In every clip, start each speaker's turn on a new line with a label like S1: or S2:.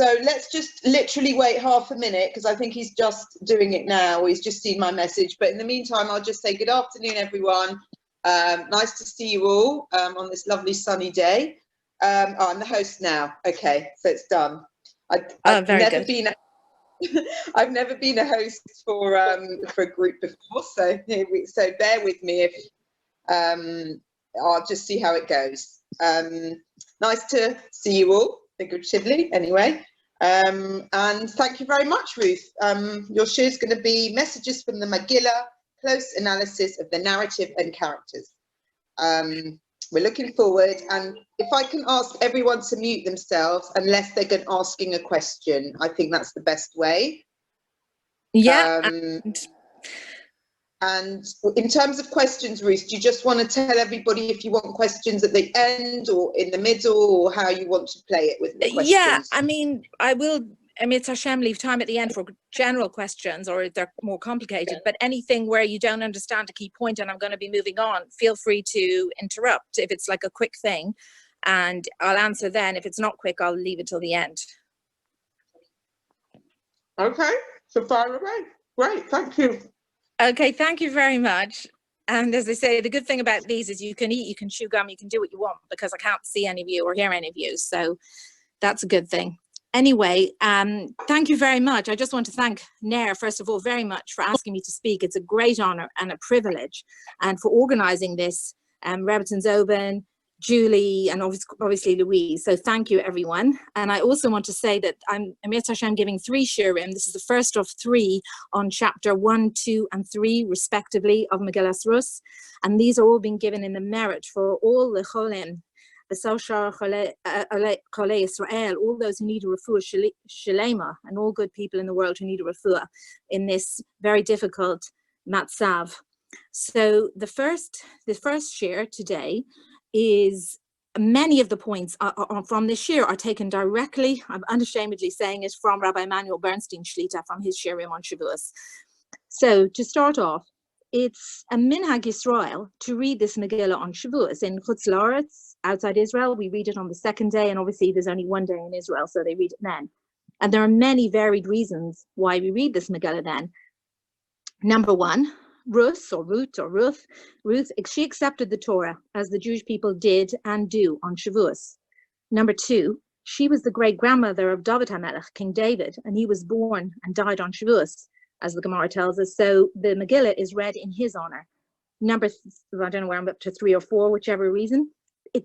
S1: So let's just literally wait half a minute, because I think he's just doing it now. He's just seen my message. But in the meantime, I'll just say good afternoon, everyone. Nice to see you all on this lovely sunny day. Oh, I'm the host now. Okay, so it's done. I've never been a host for a group before, so bear with me if I'll just see how it goes. Nice to see you all, figuratively, anyway. And thank you very much, Ruth. Your show is going to be messages from the Megillah, close analysis of the narrative and characters. We're looking forward, and if I can ask everyone to mute themselves unless they're asking a question, I think that's the best way.
S2: Yeah.
S1: And in terms of questions, Ruth, do you just want to tell everybody if you want questions at the end or in the middle, or how you want to play it with the questions?
S2: Yeah, I mean, it's Hashem, leave time at the end for general questions, or if they're more complicated, but anything where you don't understand a key point and I'm going to be moving on, feel free to interrupt if it's like a quick thing, and I'll answer then. If it's not quick, I'll leave it till the end.
S1: Okay, so fire away. Great, thank you.
S2: Okay, thank you very much. And as I say, the good thing about these is you can eat, you can chew gum, you can do what you want, because I can't see any of you or hear any of you. So that's a good thing. Anyway, thank you very much. I just want to thank Nair, first of all, very much for asking me to speak. It's a great honor and a privilege, and for organizing this, Rebbetzin Zobin, Julie, and obviously Louise. So thank you, everyone. And I also want to say that I'm Amir Hashem giving 3 shiurim. This is the first of 3 on chapter 1, 2, and 3, respectively, of Megillas Rus. And these are all being given in the merit for all the cholim, the Soshar Chole Israel, all those who need a refuah shalema, and all good people in the world who need a refuah in this very difficult matzav. So the first shir today is, many of the points from this shir are taken directly, I'm unashamedly saying it, from Rabbi Emanuel Bernstein Shlita, from his shirim on Shavuos. So to start off, it's a minhag Yisrael to read this Megillah on Shavuos. In Chutz La'aretz, outside Israel, we read it on the 2nd day, and obviously there's only 1 day in Israel, so they read it then. And there are many varied reasons why we read this Megillah then. Number 1, Ruth, she accepted the Torah as the Jewish people did and do on Shavuos. Number 2, she was the great-grandmother of David HaMelech, King David, and he was born and died on Shavuos, as the Gemara tells us. So the Megillah is read in his honor. I don't know where I'm up to, 3 or 4, whichever reason.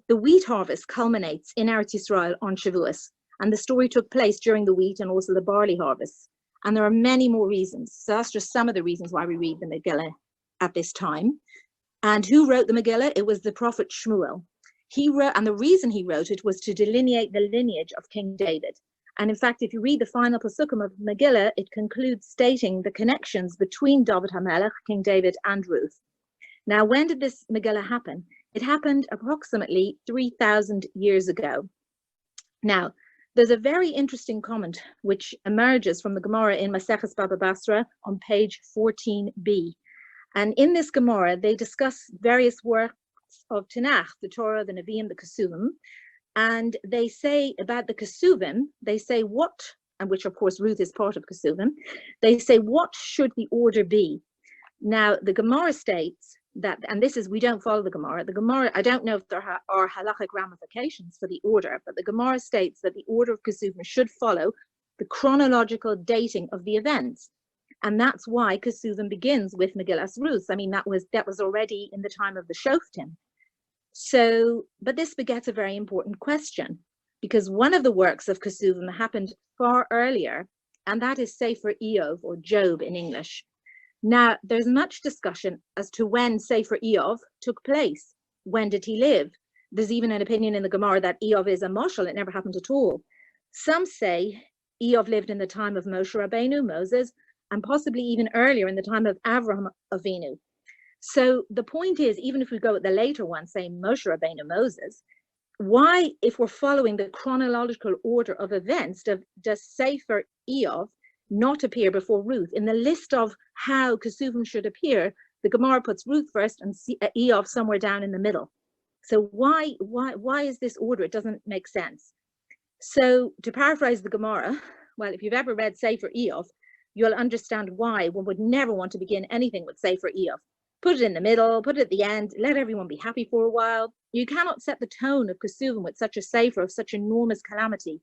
S2: The wheat harvest culminates in Eretz Yisrael on Shavuos, and the story took place during the wheat and also the barley harvest. And there are many more reasons. So that's just some of the reasons why we read the Megillah at this time. And who wrote the Megillah? It was the prophet Shmuel. He wrote, and the reason he wrote it was to delineate the lineage of King David. And in fact, if you read the final Pasukim of Megillah, it concludes stating the connections between David HaMelech, King David, and Ruth. Now, when did this Megillah happen? It happened approximately 3,000 years ago. Now, there's a very interesting comment which emerges from the Gemara in Maseches Baba Basra on page 14b. And in this Gemara, they discuss various works of Tanakh, the Torah, the Nevi'im, the Kesuvim. And they say about the Kesuvim, they say what, and which of course Ruth is part of Kesuvim, they say what should the order be? Now, the Gemara states that, and this is, we don't follow the Gemara, I don't know if there are halachic ramifications for the order, but the Gemara states that the order of Kesuvim should follow the chronological dating of the events. And that's why Kesuvim begins with Megillas Ruth. I mean, that was already in the time of the Shoftim. So, but this begets a very important question, because one of the works of Kesuvim happened far earlier, and that is Sefer Eov, or Job in English. Now, there's much discussion as to when Sefer Eov took place. When did he live? There's even an opinion in the Gemara that Eov is a mashal, it never happened at all. Some say Eov lived in the time of Moshe Rabbeinu, Moses, and possibly even earlier in the time of Avraham Avinu. So the point is, even if we go with the later one, say Moshe Rabbeinu, Moses, why, if we're following the chronological order of events, does Sefer Eov not appear before Ruth? In the list of how Kesuvim should appear, the Gemara puts Ruth first and Eov somewhere down in the middle. So why is this order? It doesn't make sense. So to paraphrase the Gemara, well, if you've ever read Sefer Eov, you'll understand why one would never want to begin anything with Sefer Eov. Put it in the middle, put it at the end, let everyone be happy for a while. You cannot set the tone of Kesuvim with such a Sefer of such enormous calamity.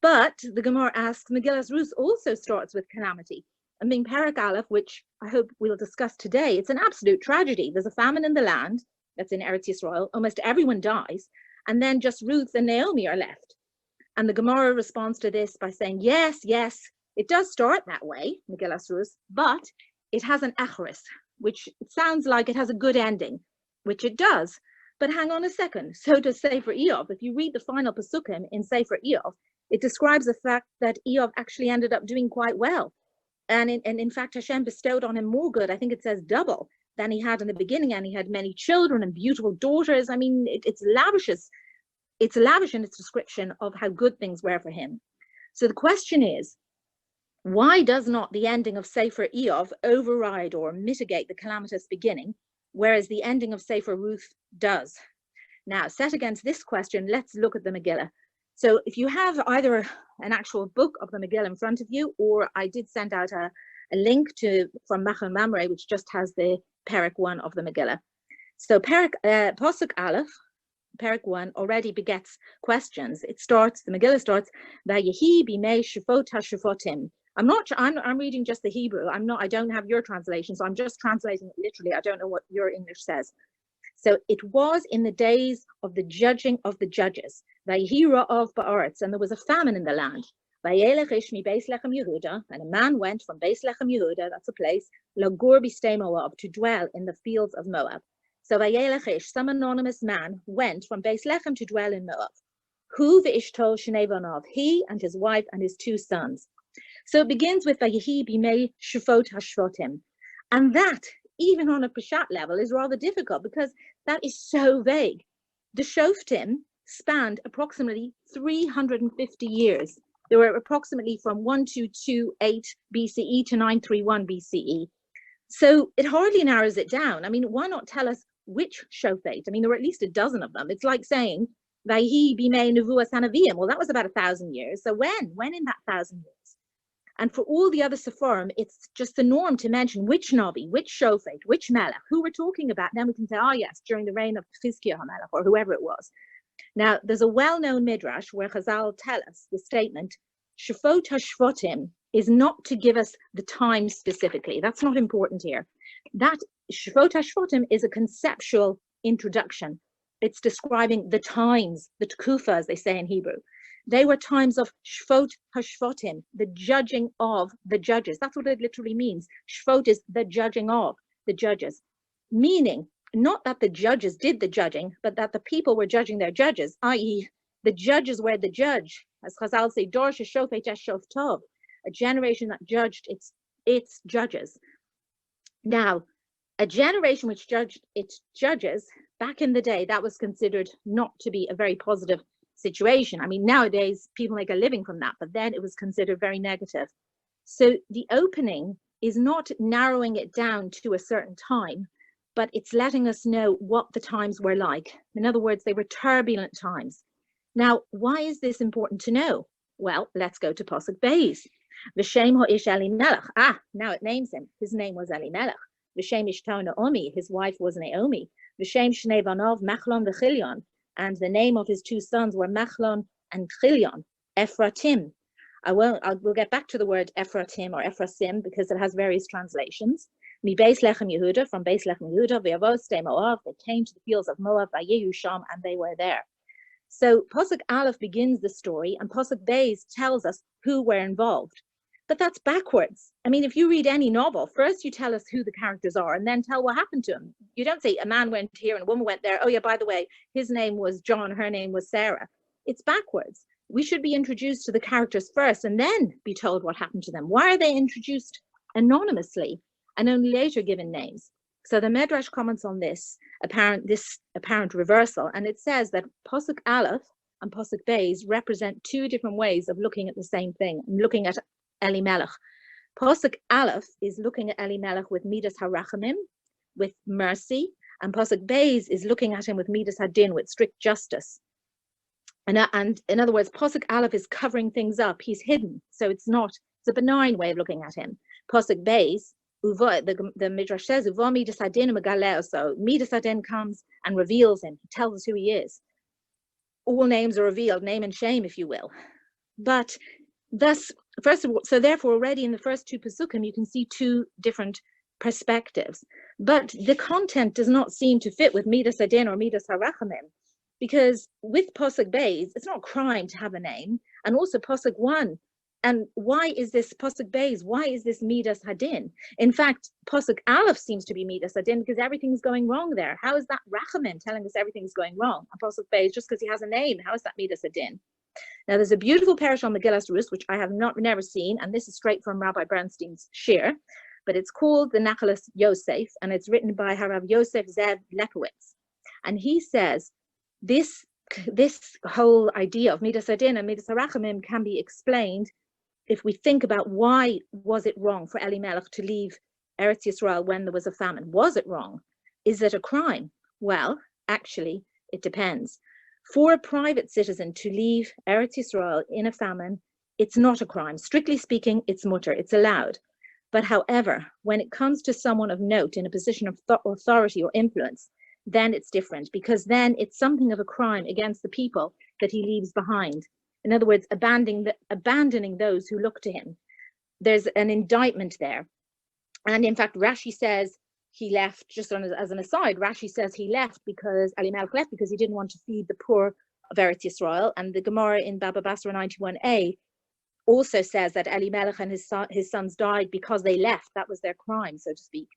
S2: But the Gemara asks, Megillas Ruth also starts with calamity. And being Perek Aleph, which I hope we'll discuss today, it's an absolute tragedy. There's a famine in the land, that's in Eretz Yisrael, almost everyone dies, and then just Ruth and Naomi are left. And the Gemara responds to this by saying, yes, it does start that way, Megillas Ruth, but it has an acharis, which sounds like it has a good ending, which it does. But hang on a second, so does Sefer Eov. If you read the final Pesukim in Sefer Eov, it describes the fact that Eov actually ended up doing quite well. And in fact, Hashem bestowed on him more good, I think it says double, than he had in the beginning, and he had many children and beautiful daughters. I mean, it's lavish in its description of how good things were for him. So the question is, why does not the ending of Sefer Eov override or mitigate the calamitous beginning, whereas the ending of Sefer Ruth does? Now, set against this question, let's look at the Megillah. So if you have either an actual book of the Megillah in front of you, or I did send out a link from Machal Mamre, which just has the Perek 1 of the Megillah. So Pasuk Aleph, Perek 1 already begets questions. The Megillah starts, Vayehi bimei shufot hashufotim. I'm reading just the Hebrew. I don't have your translation, so I'm just translating it literally. I don't know what your English says. So it was in the days of the judging of the judges. Vayehi ra'av ba'aretz, and there was a famine in the land. Vayelech ish mi Beis Lechem Yehuda, and a man went from Beis Lechem Yehuda, that's a place, lagur b'stei Moab, to dwell in the fields of Moab. So Vayelech ish, some anonymous man, went from Beis Lechem to dwell in Moab. Hu v'ishto shnei banav, he and his wife and his 2 sons. So it begins with Vayehi bimei shufot hashvotim, and that, even on a Peshat level, is rather difficult because that is so vague. The Shoftim spanned approximately 350 years. They were approximately from 1228 BCE to 931 BCE. So it hardly narrows it down. I mean, why not tell us which Shofet? I mean, there were at least a dozen of them. It's like saying, Vayhi bimei nevuas hanavim. Well, that was about 1,000 years. So when in that 1,000 years? And for all the other Sepharim, it's just the norm to mention which Navi, which Shofet, which Melech, who we're talking about. Then we can say, yes, during the reign of Chizkiah HaMelech, or whoever it was. Now, there's a well-known midrash where Chazal tell us the statement, Shufot HaShvotim, is not to give us the time specifically. That's not important here. That Shufot HaShvotim is a conceptual introduction. It's describing the times, the tkufa, as they say in Hebrew. They were times of Shvot HaShvotim, the judging of the judges. That's what it literally means. Shvot is the judging of the judges. Meaning, not that the judges did the judging, but that the people were judging their judges, i.e. the judges were the judge. As Chazal say, Dor sheshofet eshov tov, a generation that judged its judges. Now, a generation which judged its judges, back in the day, that was considered not to be a very positive situation. I mean, nowadays people make a living from that, but then it was considered very negative. So the opening is not narrowing it down to a certain time, but it's letting us know what the times were like. In other words, they were turbulent times. Now, why is this important to know? Well, let's go to Pasuk Beis. V'shem ha'ish Elimelech. Now it names him. His name was Elimelech. V'shem ishto Naomi. His wife was Naomi. V'shem shnei banav Machlon v'Chilion. And the name of his 2 sons were Machlon and Chilion, Ephratim. We'll get back to the word Ephratim or Ephrasim because it has various translations. Mi Beis Lechem Yehuda, from Beis Lechem Yehuda, V'yavos Stei Moab, they came to the fields of Moab, Vayehu Sham, and they were there. So Pasuk Aleph begins the story, and Pasuk Beis tells us who were involved. But that's backwards. I mean, if you read any novel, first you tell us who the characters are and then tell what happened to them. You don't say a man went here and a woman went there. Oh yeah, by the way, his name was John, her name was Sarah. It's backwards. We should be introduced to the characters first and then be told what happened to them. Why are they introduced anonymously and only later given names? So the Midrash comments on this apparent reversal, and it says that Pasuk Aleph and Pasuk Beis represent 2 different ways of looking at the same thing, looking at Elimelech. Pasuk Aleph is looking at Elimelech with Midas HaRachamim, with mercy, and Pasuk Beis is looking at him with Midas Hadin, with strict justice. And in other words, Pasuk Aleph is covering things up. He's hidden. So it's a benign way of looking at him. Pasuk Beis, the Midrash says, Uva Midas Hadin Megaleo. So Midas Hadin comes and reveals him. He tells us who he is. All names are revealed, name and shame, if you will. But thus, first of all, so therefore already in the first two Pasukim, you can see two different perspectives. But the content does not seem to fit with Midas Hadin or Midas Harachamim. Because with Pasuk Beis, it's not a crime to have a name. And also Pasuk 1. And why is this Pasuk Beis? Why is this Midas Hadin? In fact, Pasuk Aleph seems to be Midas Hadin because everything's going wrong there. How is that Rachamim telling us everything's going wrong? And Pasuk Beis, just because he has a name, how is that Midas Hadin? Now, there's a beautiful parish on Megillas Rus, which I have never seen, and this is straight from Rabbi Bernstein's shir, but it's called the Nachalas Yosef, and it's written by Harav Yosef Zev Lepowitz. And he says, this whole idea of Midas Hadin and Midas Harachamim can be explained if we think about why was it wrong for Elimelech to leave Eretz Yisrael when there was a famine. Was it wrong? Is it a crime? Well, actually, it depends. For a private citizen to leave Eretz Yisrael in a famine, it's not a crime. Strictly speaking, it's mutter, it's allowed. But however, when it comes to someone of note in a position of authority or influence, then it's different, because then it's something of a crime against the people that he leaves behind. In other words, abandoning those who look to him. There's an indictment there. And in fact, Rashi says he left, just as an aside, Rashi says he left because Elimelech left because he didn't want to feed the poor of Eretz Yisrael. And the Gemara in Baba Basra 91a also says that Elimelech and his sons died because they left. That was their crime, so to speak.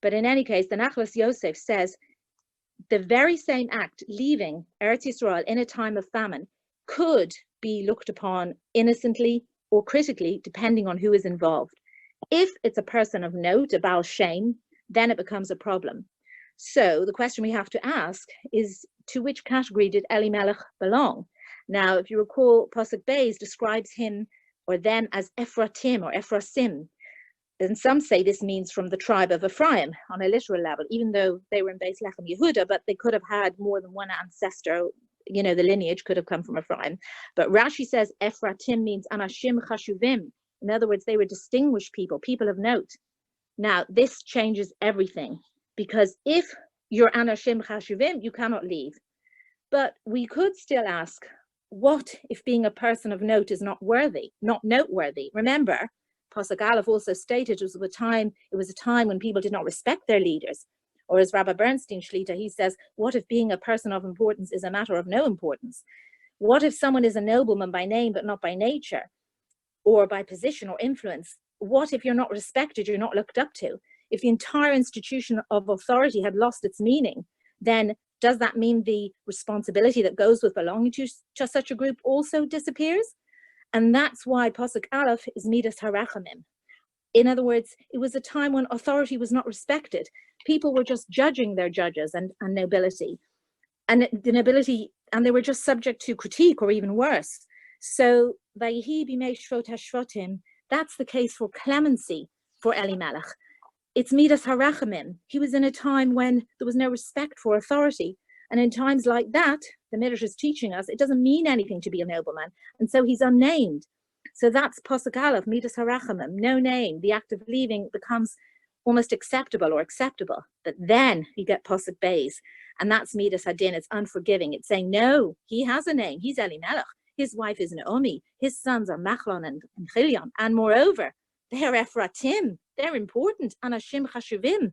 S2: But in any case, the Nachalas Yosef says the very same act, leaving Eretz Yisrael in a time of famine, could be looked upon innocently or critically, depending on who is involved. If it's a person of note, a Baal Shem, then it becomes a problem. So the question we have to ask is, to which category did Elimelech belong? Now, if you recall, Pasuk Beis describes him or them as Ephratim or Ephrasim. And some say this means from the tribe of Ephraim on a literal level, even though they were in Beis Lechem Yehuda, but they could have had more than one ancestor. You know, the lineage could have come from Ephraim. But Rashi says Ephratim means Anashim Chashuvim. In other words, they were distinguished people, people of note. Now, this changes everything, because if you're Anashim Chashuvim, you cannot leave. But we could still ask, what if being a person of note is not worthy, not noteworthy? Remember, Pasuk Aleph also stated it was a time when people did not respect their leaders. Or as Rabbi Bernstein Shlita, he says, what if being a person of importance is a matter of no importance? What if someone is a nobleman by name but not by nature, or by position or influence? What if you're not respected, you're not looked up to? If the entire institution of authority had lost its meaning, then does that mean the responsibility that goes with belonging to such a group also disappears? And that's why Pasuk Aleph is Midas Harachamim. In other words, it was a time when authority was not respected. People were just judging their judges and nobility. And the nobility, and they were just subject to critique or even worse. So, Vayihi b'mei shvot hashvotim, that's the case for clemency for Elimelech. It's Midas Harachamim. He was in a time when there was no respect for authority. And in times like that, the Midrash is teaching us, it doesn't mean anything to be a nobleman. And so he's unnamed. So that's Pasuk Aleph, Midas Harachamim, no name. The act of leaving becomes almost acceptable or acceptable. But then you get Pasuk Beis, and that's Midas Hadin. It's unforgiving. It's saying, no, he has a name. He's Elimelech. His wife is Naomi. His sons are Machlon and Chilion. And moreover, they're Ephratim. They're important. Anashim Chashuvim.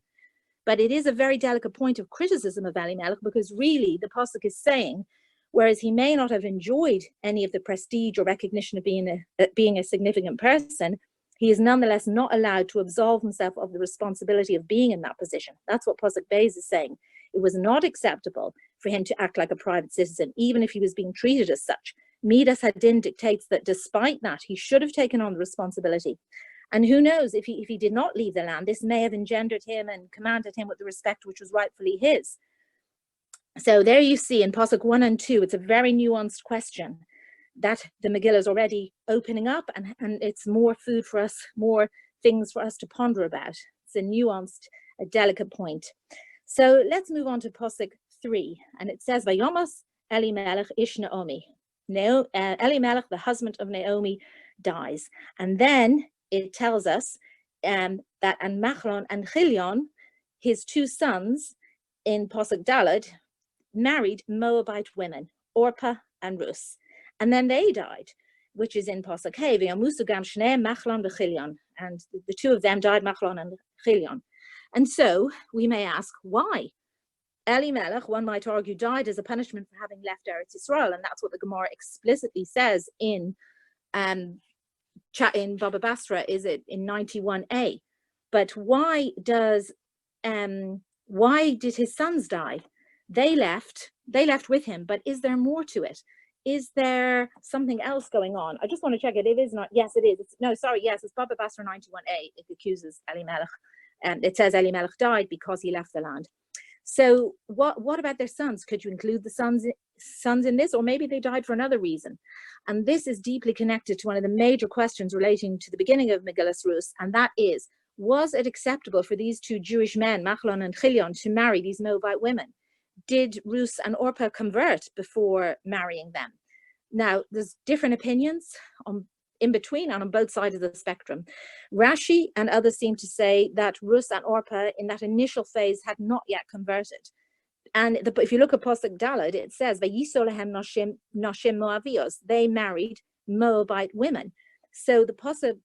S2: But it is a very delicate point of criticism of Elimelech, because really the Pasuk is saying, whereas he may not have enjoyed any of the prestige or recognition of being a significant person, he is nonetheless not allowed to absolve himself of the responsibility of being in that position. That's what Pasuk Beis is saying. It was not acceptable for him to act like a private citizen, even if he was being treated as such. Midas Hadin dictates that despite that, he should have taken on the responsibility. And who knows, if he did not leave the land, this may have engendered him and commanded him with the respect which was rightfully his. So there you see in Pasuk 1 and 2, it's a very nuanced question that the Megillah is already opening up, and it's more food for us, more things for us to ponder about. It's a nuanced, a delicate point. So let's move on to Pasuk 3, and it says, Vayomas Elimelech ish Naomi. Elimelech, the husband of Naomi, dies. And then it tells us that and Machlon and Chilion, his two sons in Pasuk Daled, married Moabite women, Orpah and Ruth. And then they died, which is in Pasuk Hey, V'yamusugam Shnei Machlon v'Chilion. And the two of them died, Machlon and Chilion. And so we may ask, why? Elimelech, one might argue, died as a punishment for having left Eretz Yisrael, and that's what the Gemara explicitly says in Baba Basra, is it in 91a? But why did his sons die? They left with him, but is there more to it? Is there something else going on? I just want to check it. It is not. Yes, it is. Yes, it's Baba Basra 91a. It accuses Elimelech, and it says Elimelech died because he left the land. So what about their sons? Could you include the sons in this? Or maybe they died for another reason. And this is deeply connected to one of the major questions relating to the beginning of Megillas Ruth, and that is, was it acceptable for these two Jewish men, Machlon and Chilion, to marry these Moabite women? Did Ruth and Orpah convert before marrying them? Now, there's different opinions in between and on both sides of the spectrum. Rashi and others seem to say that Ruth and Orpah in that initial phase had not yet converted. And if you look at Pasuk Daled, it says, Vayisolahem noshim Moavios, they married Moabite women. So the Pasuk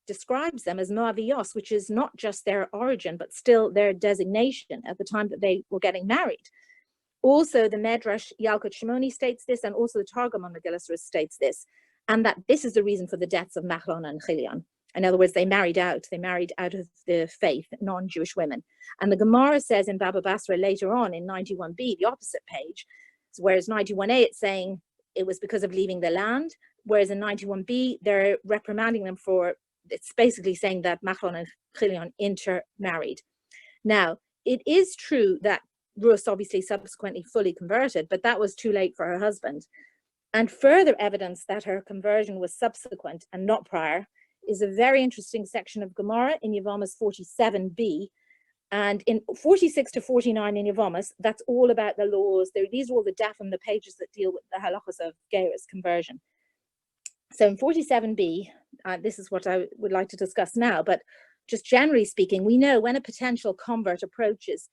S2: describes them as Moavios, which is not just their origin, but still their designation at the time that they were getting married. Also, the Medrash Yalkut Shimoni states this, and also the Targum on Megillas Ruth states this, and that this is the reason for the deaths of Machlon and Chilion. In other words, they married out of the faith, non-Jewish women. And the Gemara says in Baba Basra later on in 91b, the opposite page, whereas 91a it's saying it was because of leaving the land, whereas in 91b they're reprimanding them for, it's basically saying that Machlon and Chilion intermarried. Now, it is true that Ruth obviously subsequently fully converted, but that was too late for her husband. And further evidence that her conversion was subsequent and not prior is a very interesting section of Gemara in Yevamos 47b. And in 46 to 49 in Yevamos, that's all about the laws. These are all the dafim, the pages that deal with the halachas of Geras conversion. So in 47b, this is what I would like to discuss now, but just generally speaking, we know when a potential convert approaches,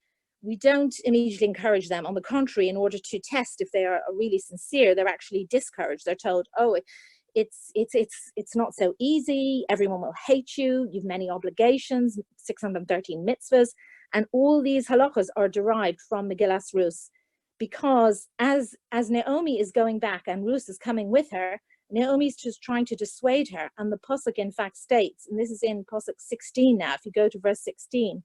S2: we don't immediately encourage them. On the contrary, in order to test if they are really sincere, they're actually discouraged. They're told, oh, it's not so easy. Everyone will hate you. You've many obligations, 613 mitzvahs. And all these halachas are derived from Megillas Ruth, because as Naomi is going back and Ruth is coming with her, Naomi's just trying to dissuade her. And the Pasuk, in fact, states, and this is in Pasuk 16 now, if you go to verse 16,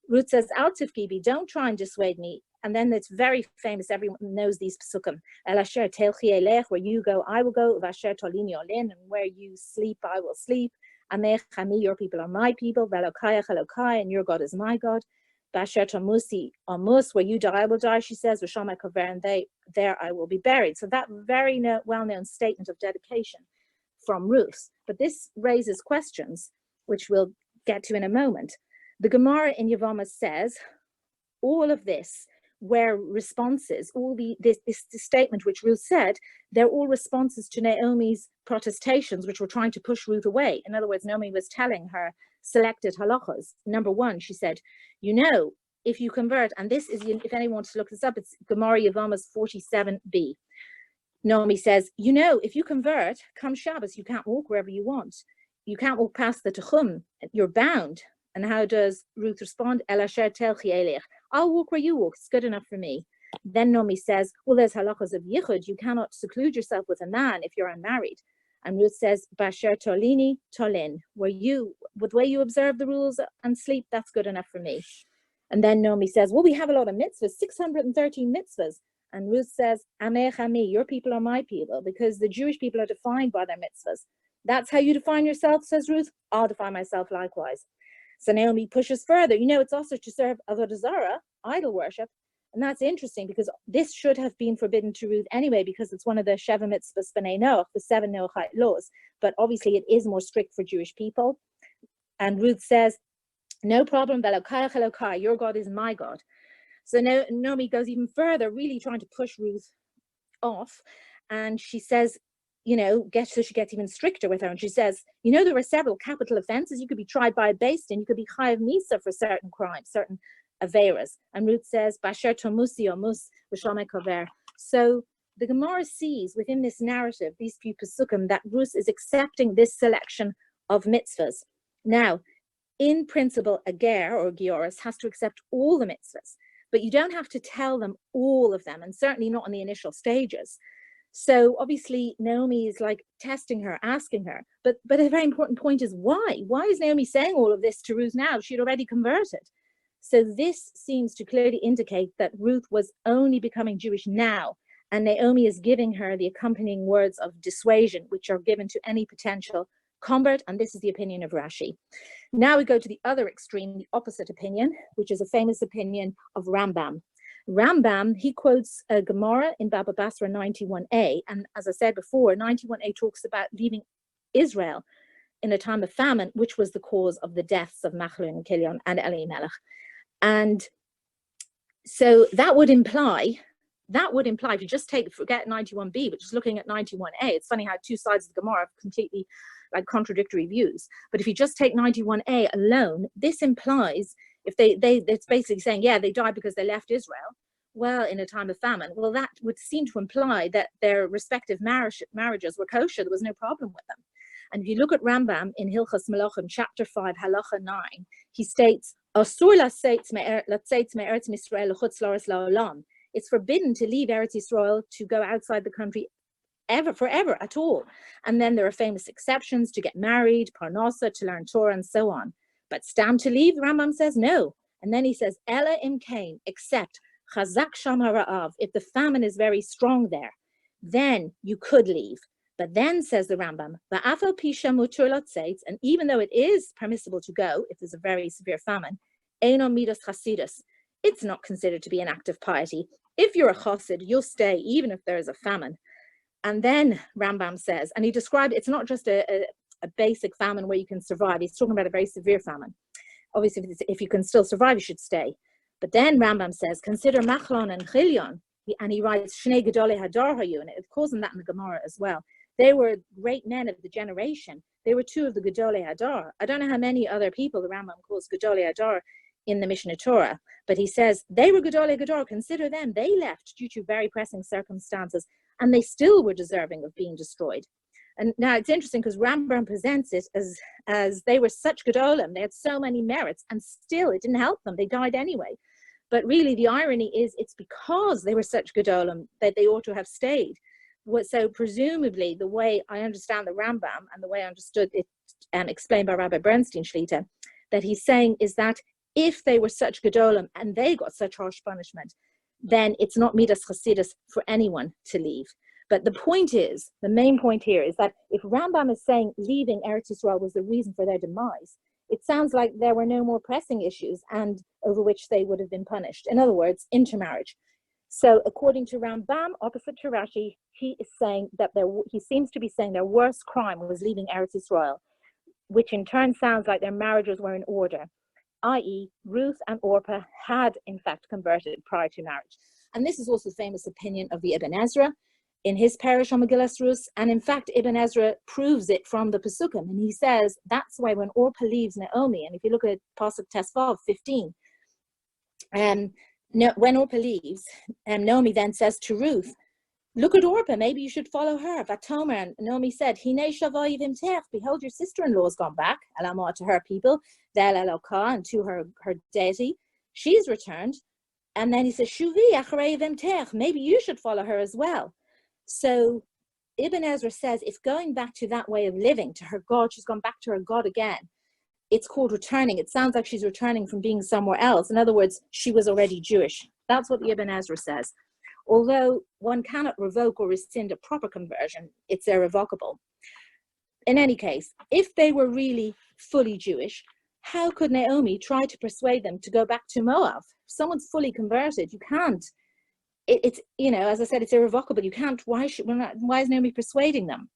S2: Ruth says, Al tifkibi, don't try and dissuade me. And then it's very famous, everyone knows these pasukim. El asher telchi elech, where you go, I will go. Vasher tolini olin, and where you sleep, I will sleep. Amech chami, your people are my people. Velokayach elokai, and your God is my God. Basher tamusi amus, where you die, I will die, she says. V'shamai kaver, and there I will be buried. So that very well-known statement of dedication from Ruth. But this raises questions, which we'll get to in a moment. The Gemara in Yevamos says all of this were responses, all this statement which Ruth said, they're all responses to Naomi's protestations, which were trying to push Ruth away. In other words, Naomi was telling her selected halachas. Number one, she said, if you convert, and this is, if anyone wants to look this up, it's Gemara Yevamos 47b. Naomi says, if you convert, come Shabbos, you can't walk wherever you want. You can't walk past the Techum, you're bound. And how does Ruth respond? El asher telchi elech. I'll walk where you walk. It's good enough for me. Then Naomi says, well, there's halachas of yichud. You cannot seclude yourself with a man if you're unmarried. And Ruth says, basher tolini tolin. With the way you observe the rules and sleep, that's good enough for me. And then Naomi says, well, we have a lot of mitzvahs, 613 mitzvahs. And Ruth says, amech ami, your people are my people, because the Jewish people are defined by their mitzvahs. That's how you define yourself, says Ruth. I'll define myself likewise. So Naomi pushes further. It's also to serve avodah zarah, idol worship. And that's interesting because this should have been forbidden to Ruth anyway, because it's one of the Sheva mitzvahs b'nei Noach, the 7 Noachite laws. But obviously it is more strict for Jewish people. And Ruth says, no problem, Velokayach Elokai, your God is my God. So Naomi goes even further, really trying to push Ruth off. And she says, you know, so she gets even stricter with her. And she says, you know, there are several capital offenses. You could be tried by a beis din. You could be chayav misa for certain crimes, certain averas. And Ruth says, Basher tomusi omus v'shomei kover. So the Gemara sees within this narrative, these few pasukim, that Ruth is accepting this selection of mitzvahs. Now, in principle, a ger or gioris has to accept all the mitzvahs, but you don't have to tell them all of them, and certainly not in the initial stages. So obviously Naomi is like testing her, asking her, but a very important point is why? Why is Naomi saying all of this to Ruth now? She'd already converted. So this seems to clearly indicate that Ruth was only becoming Jewish now, and Naomi is giving her the accompanying words of dissuasion, which are given to any potential convert, and this is the opinion of Rashi. Now we go to the other extreme, the opposite opinion, which is a famous opinion of Rambam. Rambam, he quotes a Gemara in Baba Basra 91a, and as I said before, 91a talks about leaving Israel in a time of famine, which was the cause of the deaths of Machlon and Kilion and Elimelech. And so that would imply, if you just forget 91b, but just looking at 91a, it's funny how two sides of the Gemara have completely like contradictory views. But if you just take 91a alone, this implies, if it's basically saying, yeah, they died because they left Israel, well, in a time of famine, well, that would seem to imply that their respective marriages were kosher. There was no problem with them. And if you look at Rambam in Hilchas Melachim, chapter 5, halacha 9, he states, it's forbidden to leave Eretz Yisrael to go outside the country forever at all. And then there are famous exceptions: to get married, parnasa, to learn Torah, and so on. But stam to leave, Rambam says no. And then he says, Ela im kain, except chazak sham hara'av, if the famine is very strong there, then you could leave. But then, says the Rambam, va'afal pisha mutur lotzeitz, and even though it is permissible to go if there's a very severe famine, eino midas chasidus, it's not considered to be an act of piety. If you're a chassid, you'll stay even if there is a famine. And then Rambam says, and he described, it's not just a basic famine where you can survive. He's talking about a very severe famine. Obviously, if you can still survive, you should stay. But then Rambam says, consider Machlon and Chilion, and he writes, Shnei Gedolei Hadar Hayu, and it calls them that in the Gemara as well. They were great men of the generation. They were two of the Gedolei Hadar. I don't know how many other people the Rambam calls Gedolei Hadar in the Mishnah Torah, but he says they were Gedolei Hadar. Consider them. They left due to very pressing circumstances, and they still were deserving of being destroyed. And now it's interesting because Rambam presents it as they were such gedolim, they had so many merits, and still it didn't help them. They died anyway. But really the irony is it's because they were such gedolim that they ought to have stayed. So presumably the way I understand the Rambam and the way I understood it explained by Rabbi Bernstein Shlita, that he's saying is that if they were such gedolim and they got such harsh punishment, then it's not midas chasidus for anyone to leave. But the point is, the main point here is that if Rambam is saying leaving Eretz Yisrael was the reason for their demise, it sounds like there were no more pressing issues and over which they would have been punished. In other words, intermarriage. So according to Rambam, opposite to Rashi, he is saying that he seems to be saying their worst crime was leaving Eretz Yisrael, which in turn sounds like their marriages were in order, i.e. Ruth and Orpah had in fact converted prior to marriage. And this is also the famous opinion of the Ibn Ezra in his parish on Megillas Ruth, and in fact Ibn Ezra proves it from the Pesukim, and he says that's why when Orpah leaves Naomi, and if you look at Pasuk Tesvav 15, when Orpah leaves, Naomi then says to Ruth, look at Orpah, maybe you should follow her. Vatomer, and Naomi said, Hinei shavai v'imtech, behold your sister-in-law's gone back, Elamah, to her people, Ve'el Elokah, and to her deity, she's returned. And then he says, Shuvi acharei v'imtech, maybe you should follow her as well. So Ibn Ezra says if going back to that way of living, to her God, she's gone back to her God again, it's called returning. It sounds like she's returning from being somewhere else. In other words, she was already Jewish. That's what the Ibn Ezra says. Although one cannot revoke or rescind a proper conversion, it's irrevocable. In any case, if they were really fully Jewish, how could Naomi try to persuade them to go back to Moab? If someone's fully converted, you can't. It's, you know, as I said, it's irrevocable. You can't, why is Naomi persuading them?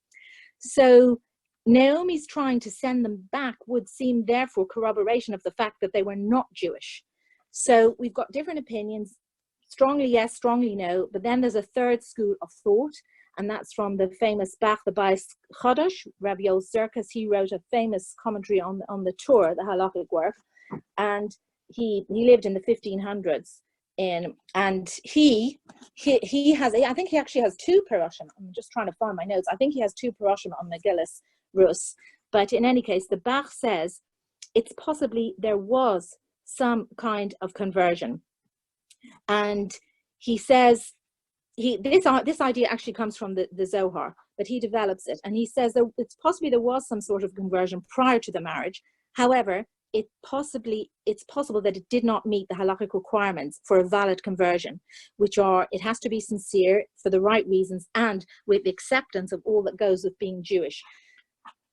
S2: So Naomi's trying to send them back would seem therefore corroboration of the fact that they were not Jewish. So we've got different opinions, strongly yes, strongly no, but then there's a third school of thought, and that's from the famous Bach the Bais Chodesh, Rabbi Yol Zerkas. He wrote a famous commentary on the Torah, the halakhic work, and he lived in the 1500s. And he has, I think he actually has 2 Perushim. I'm just trying to find my notes. I think he has 2 Perushim on Megillas Rus. But in any case, the Bach says it's possibly there was some kind of conversion. And he says, this idea actually comes from the Zohar, but he develops it. And he says that it's possibly there was some sort of conversion prior to the marriage. However, it's possible that it did not meet the halakhic requirements for a valid conversion, which are, it has to be sincere for the right reasons and with the acceptance of all that goes with being Jewish.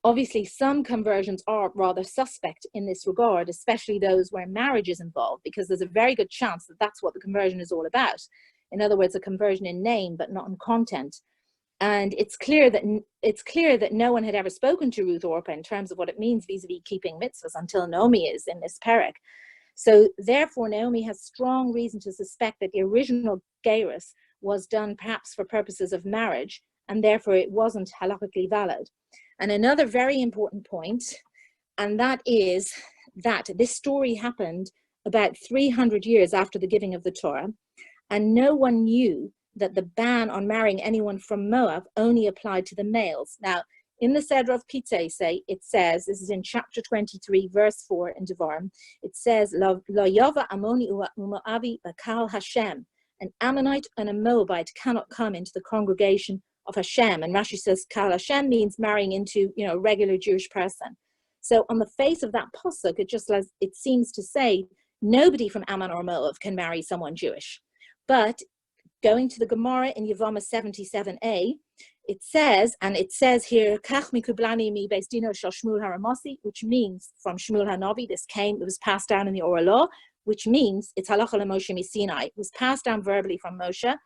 S2: Obviously, some conversions are rather suspect in this regard, especially those where marriage is involved, because there's a very good chance that that's what the conversion is all about. In other words, a conversion in name, but not in content. And it's clear that no one had ever spoken to Ruth Orpah in terms of what it means vis-a-vis keeping mitzvahs until Naomi is in this parak. So therefore, Naomi has strong reason to suspect that the original gerus was done perhaps for purposes of marriage, and therefore it wasn't halakhically valid. And another very important point, and that is that this story happened about 300 years after the giving of the Torah, and no one knew that the ban on marrying anyone from Moab only applied to the males. Now, in the Seder of Kitzeisei, it says, this is in chapter 23, verse 4 in Devarim, it says, Lo yava Ammoni u'Moabi b'kal Hashem. An Ammonite and a Moabite cannot come into the congregation of Hashem. And Rashi says, Kal Hashem means marrying into, a regular Jewish person. So on the face of that posuk, it seems to say, nobody from Ammon or Moab can marry someone Jewish. But going to the Gemara in Yevamah 77a, it says here, Kach mikublani mi beis dino shel Shmuel haramosi, which means from Shmuel Hanavi, it was passed down in the oral law, which means it's halacha leMoshe miSinai. It was passed down verbally from Moshe.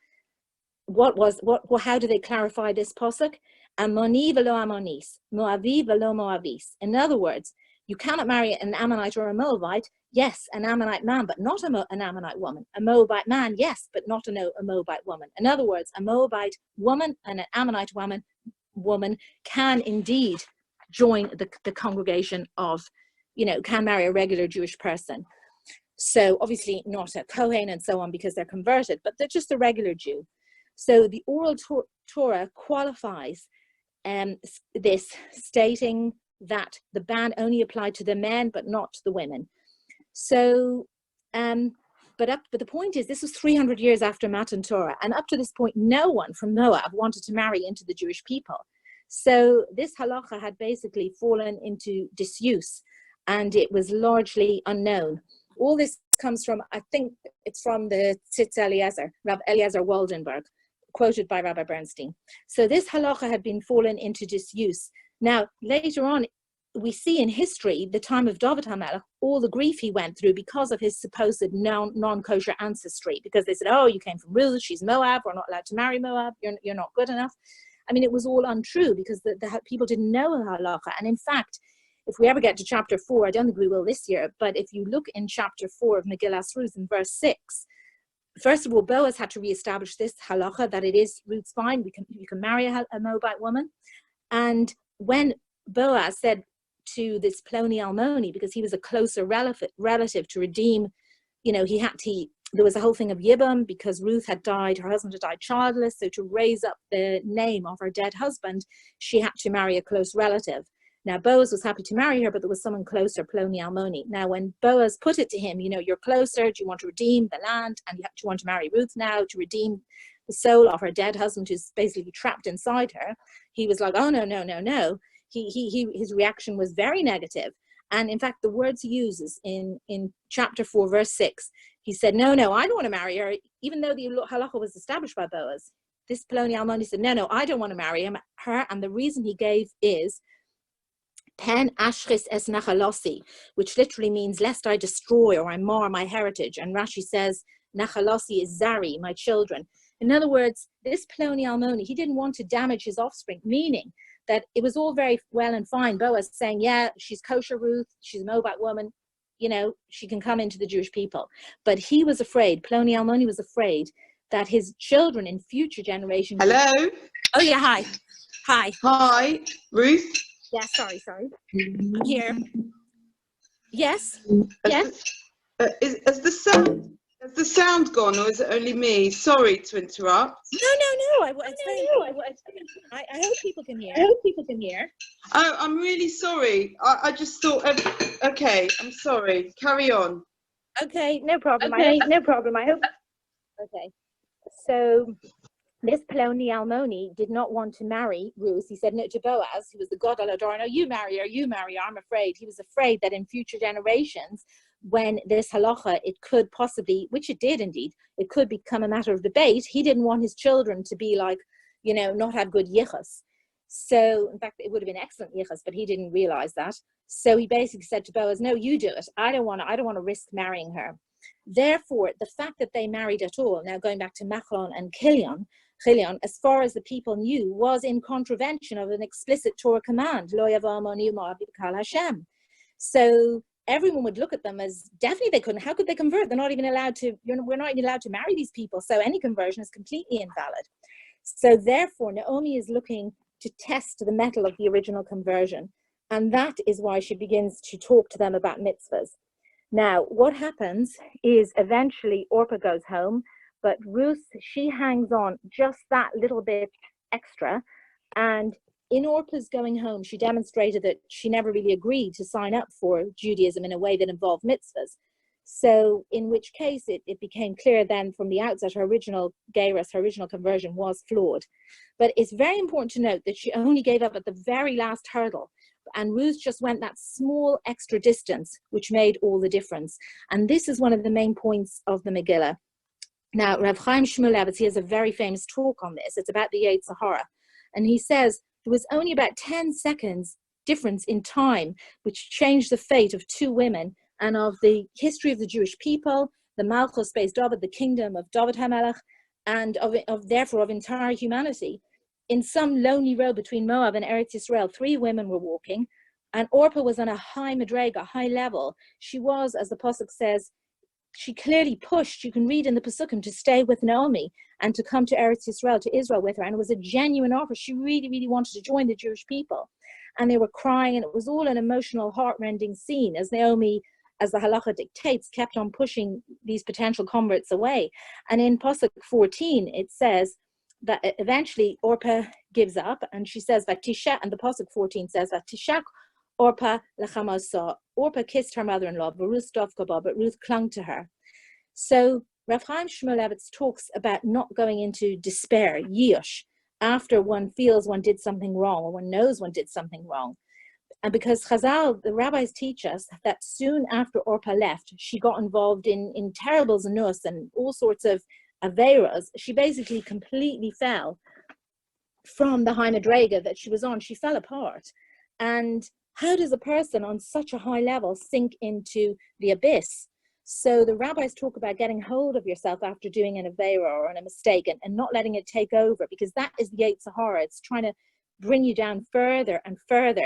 S2: How do they clarify this posuk? Ammoni velo Ammonis, Moavi velo Moavis. In other words, you cannot marry an Ammonite or a Moabite. Yes, an Ammonite man, but not an Ammonite woman. A Moabite man, yes, but not a Moabite woman. In other words, a Moabite woman and an Ammonite woman can indeed join the congregation of, can marry a regular Jewish person. So obviously not a Kohen and so on because they're converted, but they're just a regular Jew. So the oral Torah qualifies this, stating that the ban only applied to the men but not to the women. So, but the point is, this was 300 years after Matan Torah, and up to this point, no one from Moab wanted to marry into the Jewish people. So this halacha had basically fallen into disuse, and it was largely unknown. All this comes from, I think it's from the Tzitz Eliezer, Rav Eliezer Waldenberg, quoted by Rabbi Bernstein. So this halacha had been fallen into disuse. Now, later on, we see in history, the time of David HaMelech, all the grief he went through because of his supposed non-kosher ancestry, because they said, oh, you came from Ruth, she's Moab, we're not allowed to marry Moab, you're not good enough. I mean, it was all untrue because the people didn't know halacha. And in fact, if we ever get to chapter 4, I don't think we will this year, but if you look in chapter 4 of Megillas Ruth in verse 6, first of all, Boaz had to reestablish this halacha that it is Ruth's fine, you can marry a Moabite woman. And when Boaz said to this Ploni Almoni, because he was a closer relative to redeem, there was a whole thing of Yibam because Ruth had died, her husband had died childless, so to raise up the name of her dead husband, she had to marry a close relative. Now, Boaz was happy to marry her, but there was someone closer, Ploni Almoni. Now, when Boaz put it to him, you're closer, do you want to redeem the land? And do you want to marry Ruth now to redeem the soul of her dead husband who's basically trapped inside her? He was like, oh, no. His reaction was very negative. And in fact, the words he uses in chapter 4, verse 6, he said, no, I don't want to marry her, even though the halacha was established by Boaz. This Ploni Almoni said, no, I don't want to marry her. And the reason he gave is, Pen ashris es nachalosi, which literally means lest I destroy or I mar my heritage. And Rashi says, nachalosi is Zari, my children. In other words, this Ploni Almoni, he didn't want to damage his offspring, meaning that it was all very well and fine. Boaz saying, yeah, she's kosher Ruth, she's a Moabite woman, she can come into the Jewish people. But he was afraid, Ploni Almoni was afraid that his children in future generations...
S1: Hello?
S2: Oh yeah, hi. Hi.
S1: Hi, Ruth.
S2: Yeah, sorry. I'm here. Yes.
S1: Has the sound gone, or is it only me? Sorry to interrupt.
S2: No. It's very important. I hope people can hear.
S1: Oh, I'm really sorry. I just thought. Okay, I'm sorry. Carry on.
S2: Okay, no problem. I hope. Okay. So this Poloni Almoni did not want to marry Ruth. He said no to Boaz, who was the god Aladorno. You marry her, I'm afraid. He was afraid that in future generations, when this halacha, it could possibly, which it did indeed, it could become a matter of debate. He didn't want his children to be like, not have good yichus. So, in fact, it would have been excellent yichus, but he didn't realize that. So he basically said to Boaz, no, you do it. I don't want to risk marrying her. Therefore, the fact that they married at all, now going back to Machlon and Chilion, as far as the people knew, was in contravention of an explicit Torah command, Lo yavo almoni u'mo'av b'kal Hashem. So everyone would look at them as definitely they couldn't. How could they convert? They're not even allowed to. We're not even allowed to marry these people. So any conversion is completely invalid. So therefore, Naomi is looking to test the mettle of the original conversion, and that is why she begins to talk to them about mitzvahs. Now, what happens is eventually Orpah goes home, but Ruth, she hangs on just that little bit extra. And in Orpah's going home, she demonstrated that she never really agreed to sign up for Judaism in a way that involved mitzvahs. So in which case it became clear then from the outset, her original Geirus, her original conversion was flawed. But it's very important to note that she only gave up at the very last hurdle. And Ruth just went that small extra distance, which made all the difference. And this is one of the main points of the Megillah. Now, Rav Chaim Shmulevitz, he has a very famous talk on this. It's about the Yetzer Hara. And he says there was only about 10 seconds difference in time, which changed the fate of two women and of the history of the Jewish people, the Malchus Beis David, the kingdom of David HaMelech, and therefore of entire humanity. In some lonely road between Moab and Eretz Yisrael, 3 women were walking, and Orpah was on a high madrega, high level. She was, as the Pasuk says, she clearly pushed, you can read in the Pasukim, to stay with Naomi and to come to Eretz Yisrael, to Israel with her. And it was a genuine offer. She really, really wanted to join the Jewish people. And they were crying, and it was all an emotional, heart-rending scene as Naomi, as the halacha dictates, kept on pushing these potential converts away. And in Pasuk 14, it says that eventually Orpah gives up, and she says, Vatisha, and the Pasuk 14 says, Vatishak Orpah lechamasa. Orpah kissed her mother-in-law, Ruth dovka, but Ruth clung to her. So Rav Chaim Shmulevitz talks about not going into despair, yush, after one feels one did something wrong, or one knows one did something wrong. And because Chazal, the rabbis teach us that soon after Orpah left, she got involved in terrible zanus and all sorts of aveiros. She basically completely fell from the high madrega that she was on. She fell apart. And how does a person on such a high level sink into the abyss? So the rabbis talk about getting hold of yourself after doing an aveira or a mistake and not letting it take over, because that is the Yetzer Hara. It's trying to bring you down further and further.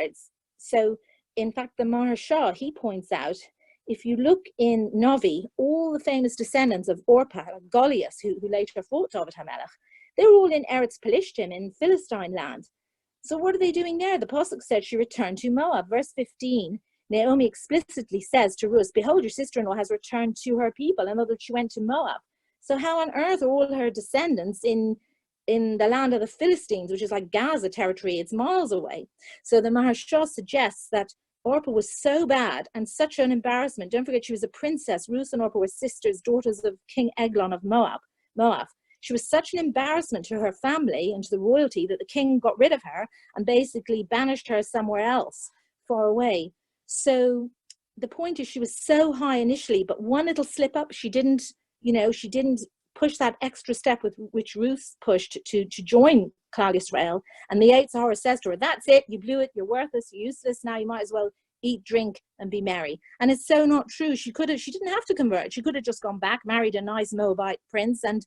S2: So, in fact, the Maharsha, he points out, if you look in Novi, all the famous descendants of Orpah, like Goliath, who later fought David HaMelech, they were all in Eretz Pelishtim, in Philistine land. So what are they doing there? The Pasuk said she returned to Moab. Verse 15, Naomi explicitly says to Ruth, behold, your sister-in-law has returned to her people. In other words, she went to Moab. So how on earth are all her descendants in the land of the Philistines, which is like Gaza territory? It's miles away. So the Maharsha suggests that Orpah was so bad and such an embarrassment. Don't forget, she was a princess. Ruth and Orpah were sisters, daughters of King Eglon of Moab. She was such an embarrassment to her family and to the royalty that the king got rid of her and basically banished her somewhere else, far away. So the point is, she was so high initially, but one little slip up, she didn't push that extra step with which Ruth pushed to join Klal Yisrael. And the Yetzer Hara says to her, that's it, you blew it, you're worthless, you're useless, now you might as well eat, drink, and be merry. And it's so not true. She didn't have to convert. She could have just gone back, married a nice Moabite prince, and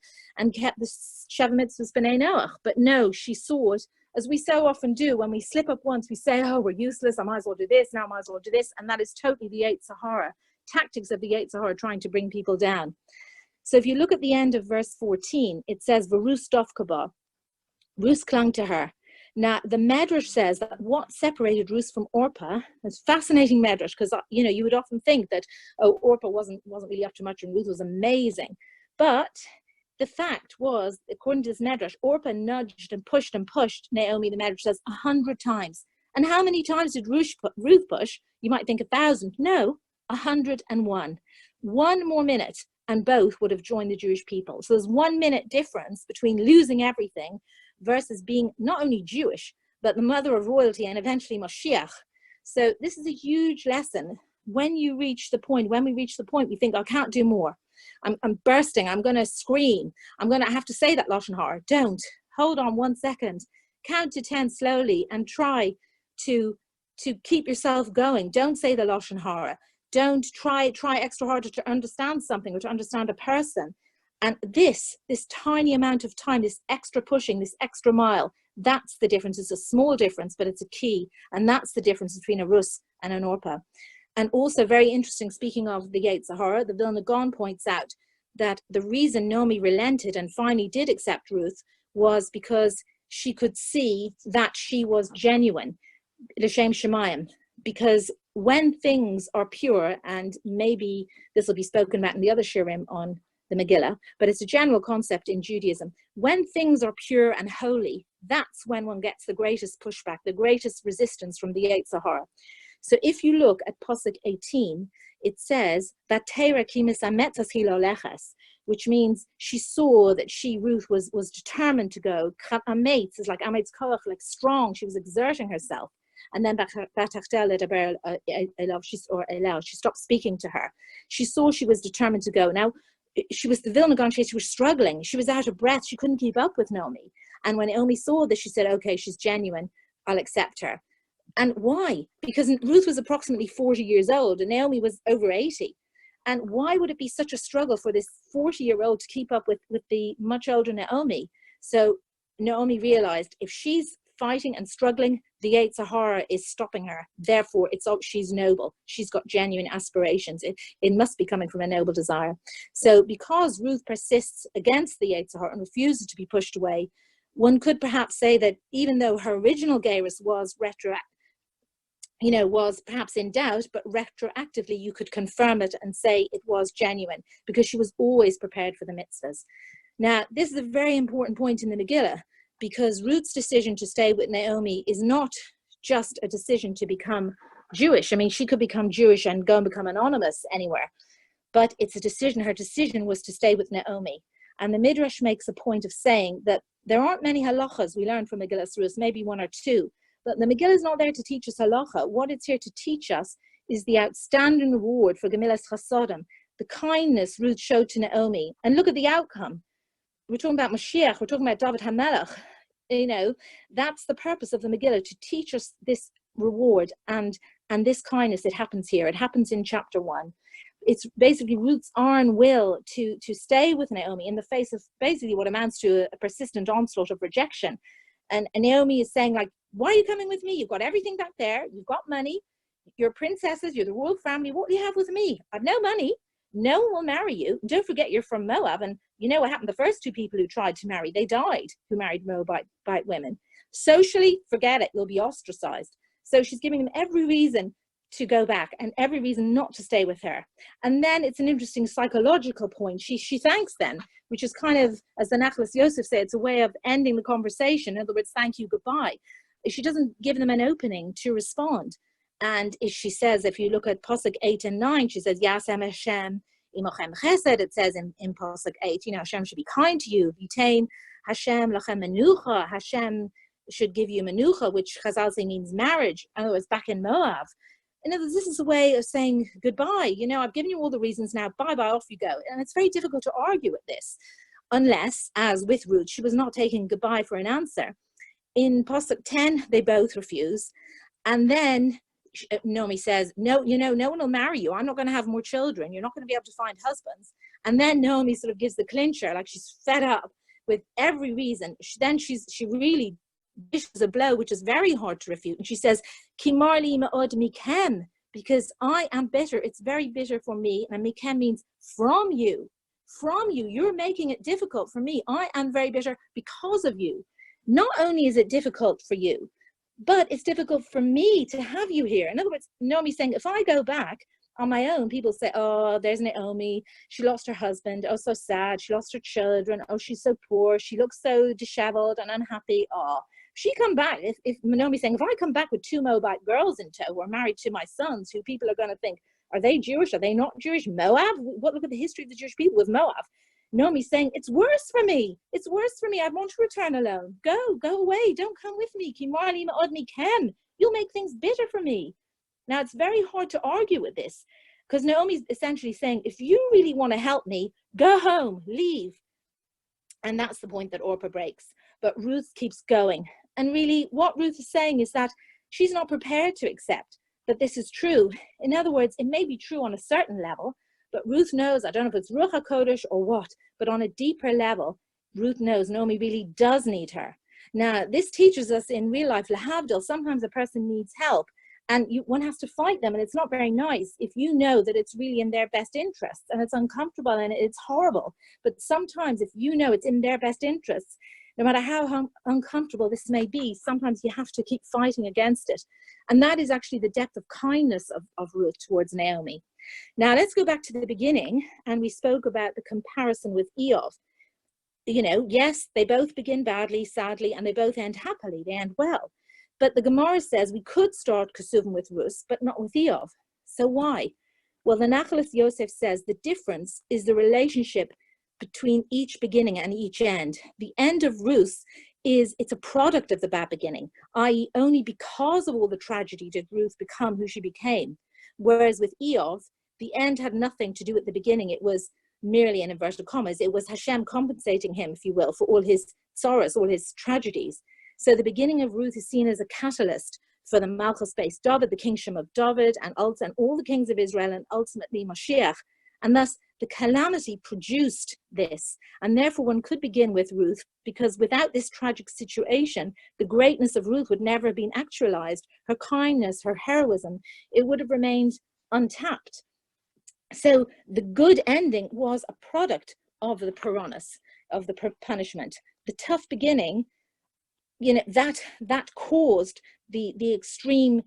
S2: kept the Sheva Mitzvahs B'nai Noach. But no, she saw it, as we so often do. When we slip up once, we say, oh, we're useless, I might as well do this, now I might as well do this. And that is totally the Yetzer Hara, tactics of the Yetzer Hara trying to bring people down. So if you look at the end of verse 14, it says, V'Ruth dovka ba. Ruth clung to her. Now, the Medrash says that what separated Ruth from Orpah, it's fascinating Medrash, because, you know, you would often think that, oh, Orpah wasn't really up to much and Ruth was amazing. But the fact was, according to this Medrash, Orpah nudged and pushed Naomi, the Medrash says, 100 times. And how many times did Ruth push? You might think 1,000. No, 101. One more minute and both would have joined the Jewish people. So there's 1 minute difference between losing everything versus being not only Jewish, but the mother of royalty and eventually Mashiach. So this is a huge lesson. When we reach the point, we think, I can't do more. I'm bursting. I'm going to scream. I'm going to have to say that Lashon Hara. Don't. Hold on 1 second. Count to 10 slowly and try to keep yourself going. Don't say the Lashon Hara. Don't try extra harder to understand something or to understand a person. And this tiny amount of time, this extra pushing, this extra mile, that's the difference. It's a small difference, but it's a key. And that's the difference between a Rus and an Orpah. And also very interesting, speaking of the Yetzer Hara, the Vilna Gaon points out that the reason Naomi relented and finally did accept Ruth was because she could see that she was genuine, L'Shem Shemayim. Because when things are pure, and maybe this will be spoken about in the other shirim on the Megillah, but it's a general concept in Judaism. When things are pure and holy, that's when one gets the greatest pushback, the greatest resistance from the Yetzer Hara. So if you look at Pasuk 18, it says, which means she saw that Ruth was determined to go. Ametz is like Ametz Koach, like strong. She was exerting herself. And then she stopped speaking to her. She saw she was determined to go. Now, the Vilna Gaon, she was struggling. She was out of breath. She couldn't keep up with Naomi. And when Naomi saw this, she said, okay, she's genuine. I'll accept her. And why? Because Ruth was approximately 40 years old and Naomi was over 80. And why would it be such a struggle for this 40-year-old to keep up with the much older Naomi? So Naomi realized if she's fighting and struggling, the Yetzer Hara is stopping her. Therefore, she's noble. She's got genuine aspirations. It must be coming from a noble desire. So because Ruth persists against the Yetzer Hara and refuses to be pushed away, one could perhaps say that even though her original Geirus was perhaps in doubt, but retroactively you could confirm it and say it was genuine because she was always prepared for the mitzvahs. Now, this is a very important point in the Megillah, because Ruth's decision to stay with Naomi is not just a decision to become Jewish. I mean, she could become Jewish and go and become anonymous anywhere, but it's a decision. Her decision was to stay with Naomi. And the Midrash makes a point of saying that there aren't many halachas we learn from Megillah Ruth, maybe one or two, but the Megillah is not there to teach us halacha. What it's here to teach us is the outstanding reward for Gemilas Chasodim, the kindness Ruth showed to Naomi. And look at the outcome. We're talking about Mashiach, we're talking about David HaMelech. That's the purpose of the Megillah, to teach us this reward and this kindness that happens here. It happens in chapter 1. It's basically Ruth's iron will to stay with Naomi in the face of basically what amounts to a persistent onslaught of rejection. And Naomi is saying, like, why are you coming with me? You've got everything back there. You've got money. You're princesses. You're the royal family. What do you have with me? I've no money. No one will marry you. Don't forget you're from Moab. And you know what happened? The first two people who tried to marry, they died, who married Moabite women. Socially, forget it. You'll be ostracized. So she's giving them every reason to go back and every reason not to stay with her. And then it's an interesting psychological point. She thanks them, which is kind of, as the Nachlas Yosef said, it's a way of ending the conversation. In other words, thank you, goodbye. She doesn't give them an opening to respond. And she says, if you look at Pasuk 8 and 9, she says, Yasem Hashem imochem chesed. It says in Pasuk 8, Hashem should be kind to you. Vitain Hashem lachem menucha. Hashem should give you menucha, which Chazal say means marriage. In other words, back in Moab. In other words, this is a way of saying goodbye. I've given you all the reasons now. Bye-bye, off you go. And it's very difficult to argue with this, unless, as with Ruth, she was not taking goodbye for an answer. In Pasuk 10, they both refuse. And then Naomi says, no one will marry you. I'm not going to have more children. You're not going to be able to find husbands. And then Naomi sort of gives the clincher, like she's fed up with every reason. She really dishes a blow, which is very hard to refute. And she says, Kimarli ma'od mikem, because I am bitter. It's very bitter for me. And mikem means from you. From you. You're making it difficult for me. I am very bitter because of you. not only is it difficult for you, but it's difficult for me to have you here. In other words, Naomi's saying, if I go back on my own, people say, oh, there's Naomi, she lost her husband, oh, so sad, she lost her children, oh, she's so poor, she looks so disheveled and unhappy. Oh, she come back, if Naomi's saying, if I come back with 2 Moabite girls in tow who are married to my sons, who people are going to think, are they Jewish, are they not Jewish? Moab? What, look at the history of the Jewish people with Moab. Naomi's saying, it's worse for me. It's worse for me. I want to return alone. Go away. Don't come with me. You'll make things bitter for me. Now, it's very hard to argue with this, because Naomi's essentially saying, if you really want to help me, go home, leave. And that's the point that Orpah breaks. But Ruth keeps going. And really, what Ruth is saying is that she's not prepared to accept that this is true. In other words, it may be true on a certain level, but Ruth knows, I don't know if it's Ruach HaKodesh or what, but on a deeper level, Ruth knows Naomi really does need her. Now, this teaches us in real life, lahavdil, sometimes a person needs help, and one has to fight them, and it's not very nice if you know that it's really in their best interests, and it's uncomfortable and it's horrible. But sometimes if you know it's in their best interests, no matter how uncomfortable this may be, sometimes you have to keep fighting against it. And that is actually the depth of kindness of Ruth towards Naomi. Now, let's go back to the beginning, and we spoke about the comparison with Eov. You know, yes, they both begin badly, sadly, and they both end happily. They end well. But the Gemara says we could start Kesuvim with Rus, but not with Eov. So why? Well, the Nachalas Yosef says the difference is the relationship between each beginning and each end. The end of Rus it's a product of the bad beginning, i.e. only because of all the tragedy did Ruth become who she became. Whereas with Eov, the end had nothing to do with the beginning. It was merely, in inverted commas, it was Hashem compensating him, if you will, for all his sorrows, all his tragedies. So the beginning of Ruth is seen as a catalyst for the Malchus-based David, the kingship of David, and all the kings of Israel, and ultimately Mashiach. And thus, the calamity produced this. And therefore, one could begin with Ruth, because without this tragic situation, the greatness of Ruth would never have been actualized. Her kindness, her heroism, it would have remained untapped. So the good ending was a product of the Puranus, of the punishment. The tough beginning, you know, that caused the extreme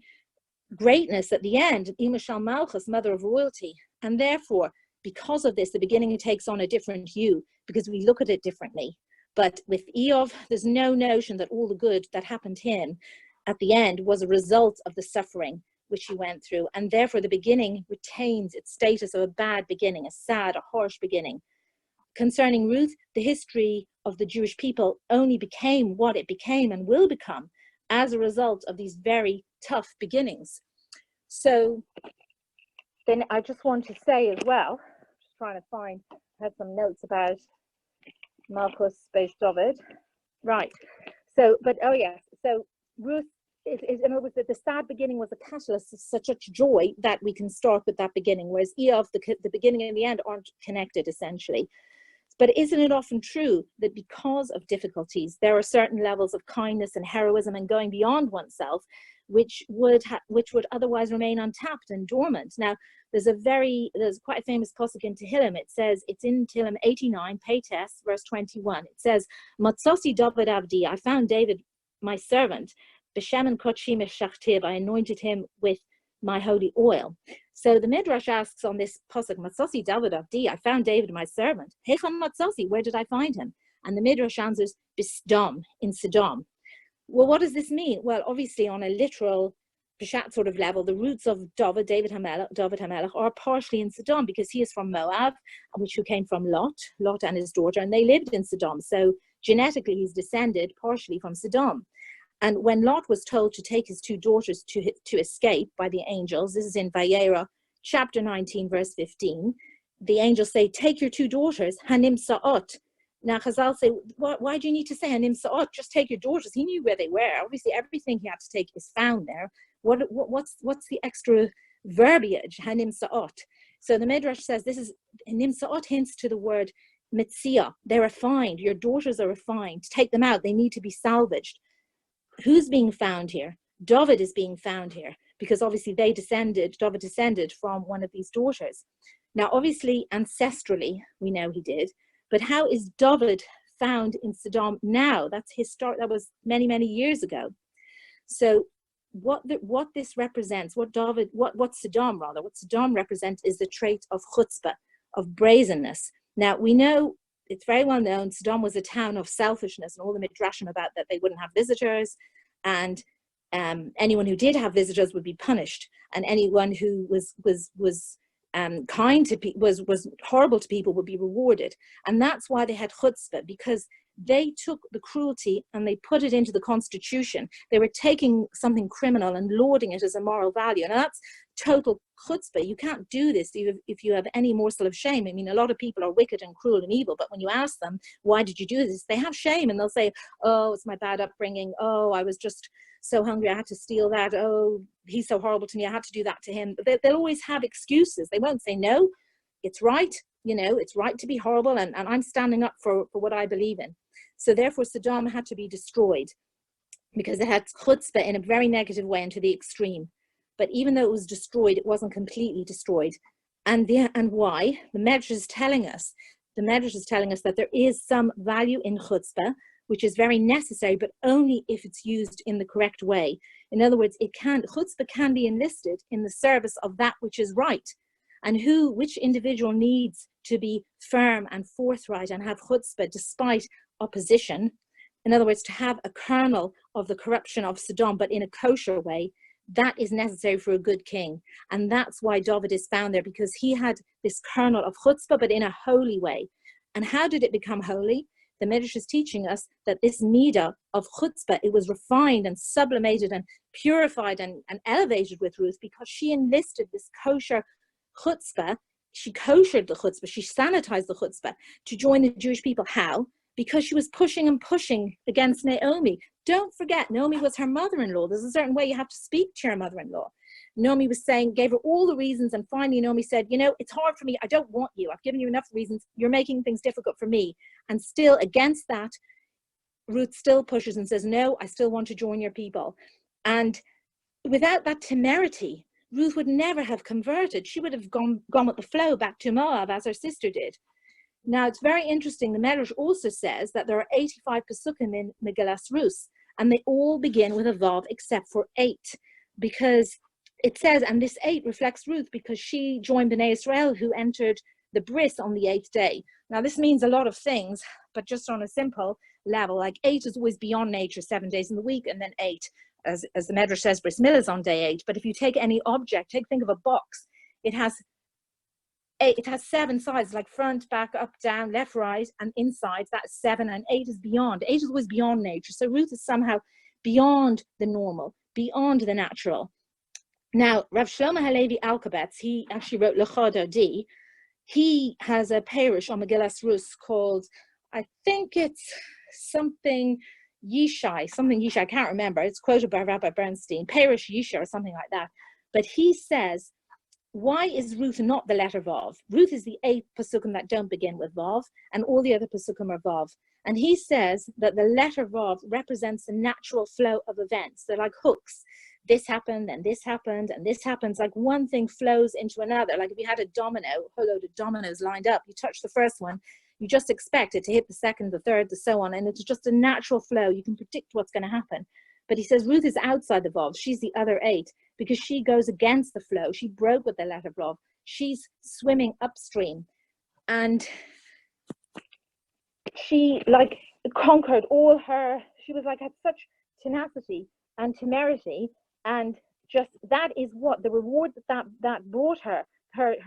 S2: greatness at the end, Imashal Malchus, mother of royalty. And therefore, because of this, the beginning takes on a different hue, because we look at it differently. But with Eov, there's no notion that all the good that happened to him at the end was a result of the suffering which he went through. And therefore, the beginning retains its status of a bad beginning, a sad, a harsh beginning. Concerning Ruth, the history of the Jewish people only became what it became and will become as a result of these very tough beginnings. So then I just want to say as well, just trying to find, I had some notes about Malchus based David. Right. So, but oh yes, so Ruth, in other words, that the sad beginning was a catalyst of such joy that we can start with that beginning, whereas Eov, the beginning and the end aren't connected essentially. But isn't it often true that because of difficulties, there are certain levels of kindness and heroism and going beyond oneself, which would otherwise remain untapped and dormant? Now, there's quite a famous pasuk in Tehillim. It says, it's in Tehillim 89, Peites, verse 21. It says, Matzasi David Avdi, I found David, my servant, B'Shem Kodshim Eshachtiv, I anointed him with my holy oil. So the Midrash asks on this pasuk, Matzasi David Avdi, I found David my servant. Heicham Matzasi, where did I find him? And the Midrash answers, Bisdom, in Sodom. Well, what does this mean? Well, obviously on a literal Peshat sort of level, the roots of David HaMelech are partially in Sodom, because he is from Moab, who came from Lot and his daughter, and they lived in Sodom. So genetically he's descended partially from Sodom. And when Lot was told to take his 2 daughters to escape by the angels, this is in Vayera, chapter 19, verse 15, the angels say, take your 2 daughters, Hanim Sa'ot. Now Chazal say, why do you need to say Hanim Sa'ot? Just take your daughters. He knew where they were. Obviously, everything he had to take is found there. What's the extra verbiage, Hanim Sa'ot? So the Midrash says this is, Hanim Sa'ot hints to the word Mitzia. They're refined. Your daughters are refined. Take them out. They need to be salvaged. Who's being found here? David is being found here, because obviously David descended from one of these daughters. Now, obviously, ancestrally, we know he did, but how is David found in Saddam now. That's historic. That was many, many years ago. So what this represents, what Saddam represents is the trait of chutzpah, of brazenness. Now we know, it's very well known, Saddam was a town of selfishness, and all the midrashim about that they wouldn't have visitors, and anyone who did have visitors would be punished, and anyone who was kind to people, was horrible to people, would be rewarded. And that's why they had chutzpah, because they took the cruelty and they put it into the constitution. They were taking something criminal and lauding it as a moral value. And that's total chutzpah. You can't do this if you have any morsel of shame. I mean, a lot of people are wicked and cruel and evil, but when you ask them, why did you do this? They have shame, and they'll say, oh, it's my bad upbringing. Oh, I was just so hungry, I had to steal that. Oh, he's so horrible to me, I had to do that to him. They'll always have excuses. They won't say, no, it's right. You know, it's right to be horrible, and I'm standing up for what I believe in. So therefore, Saddam had to be destroyed because it had chutzpah in a very negative way and to the extreme. But even though it was destroyed, it wasn't completely destroyed. And why? The Medrash is telling us that there is some value in chutzpah, which is very necessary, but only if it's used in the correct way. In other words, chutzpah can be enlisted in the service of that which is right. And which individual needs to be firm and forthright and have chutzpah despite opposition. In other words, to have a kernel of the corruption of Saddam, but in a kosher way, that is necessary for a good king. And that's why David is found there, because he had this kernel of chutzpah, but in a holy way. And how did it become holy? The Medrash is teaching us that this midah of chutzpah, it was refined and sublimated and purified and elevated with Ruth, because she enlisted this kosher chutzpah. She koshered the chutzpah, she sanitized the chutzpah to join the Jewish people. How? Because she was pushing and pushing against Naomi. Don't forget, Naomi was her mother-in-law. There's a certain way you have to speak to your mother-in-law. Naomi was saying, gave her all the reasons, and finally Naomi said, you know, it's hard for me, I don't want you, I've given you enough reasons, you're making things difficult for me. And still against that, Ruth still pushes and says, no, I still want to join your people. And without that temerity, Ruth would never have converted. She would have gone with the flow back to Moab as her sister did. Now, it's very interesting. The Medrash also says that there are 85 Pesukim in Megillas Ruth, and they all begin with a Vav except for 8, because it says, and this 8 reflects Ruth because she joined Bnei Israel, who entered the bris on the 8th day. Now, this means a lot of things, but just on a simple level, like 8 is always beyond nature, 7 days in the week, and then 8, as the Medrash says, bris milah is on day 8. But if you take any object, think of a box, it has 7 sides, like front, back, up, down, left, right, and inside. That's 7, and 8 is beyond. 8 is always beyond nature. So Ruth is somehow beyond the normal, beyond the natural. Now, Rav Shlomo Halevi Alkabetz, he actually wrote Lecha Dodi. He has a parish on Megillas Ruth called, I think it's something Yishai, I can't remember. It's quoted by Rabbi Bernstein, Parish Yishai or something like that. But he says, why is Ruth not the letter Vav? Ruth is the 8th Pesukim that don't begin with Vav, and all the other Pesukim are Vav. And he says that the letter Vav represents the natural flow of events. They're like hooks. This happened, and this happened, and this happens. Like one thing flows into another. Like if you had a whole load of dominoes lined up, you touch the first one, you just expect it to hit the second, the third, and so on. And it's just a natural flow. You can predict what's going to happen. But he says Ruth is outside the Vav. She's the other 8 because she goes against the flow. She broke with the letter Vav. She's swimming upstream. And she like conquered all her, she was like had such tenacity and temerity. And just that is what the reward that brought her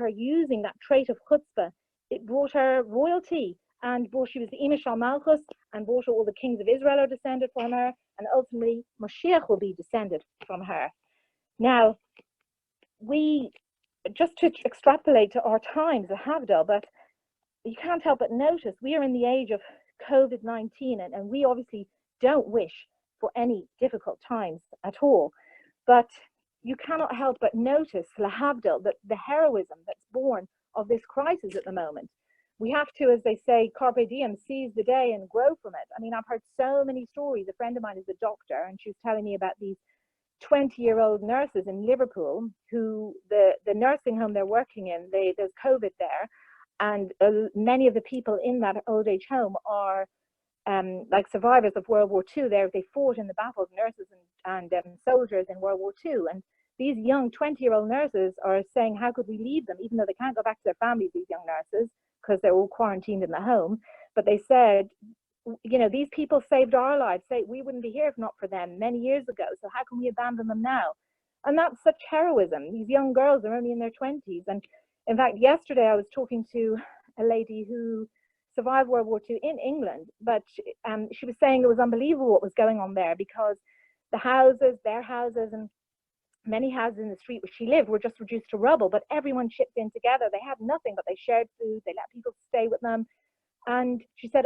S2: using that trait of chutzpah. It brought her royalty, and she was the Ima Shal Malchus, and brought her all the kings of Israel are descended from her, and ultimately Mashiach will be descended from her. Now, we just to extrapolate to our times, a Havdalah, but you can't help but notice we are in the age of COVID-19, and we obviously don't wish for any difficult times at all. But you cannot help but notice, lahavdil, that the heroism that's born of this crisis at the moment. We have to, as they say, carpe diem, seize the day and grow from it. I mean, I've heard so many stories. A friend of mine is a doctor, and she was telling me about these 20-year-old nurses in Liverpool who the nursing home they're working in, there's COVID there, and many of the people in that old age home are
S3: like survivors of World War II. They fought in the battles, nurses and soldiers in World War II. And these young 20-year-old nurses are saying, how could we leave them, even though they can't go back to their families, these young nurses, because they're all quarantined in the home. But they said, you know, these people saved our lives. We wouldn't be here if not for them many years ago. So how can we abandon them now? And that's such heroism. These young girls are only in their 20s. And in fact, yesterday I was talking to a lady who survived World War II in England, but she was saying it was unbelievable what was going on there, because the houses, their houses, and many houses in the street where she lived were just reduced to rubble, but everyone chipped in together. They had nothing, but they shared food. They let people stay with them. And she said,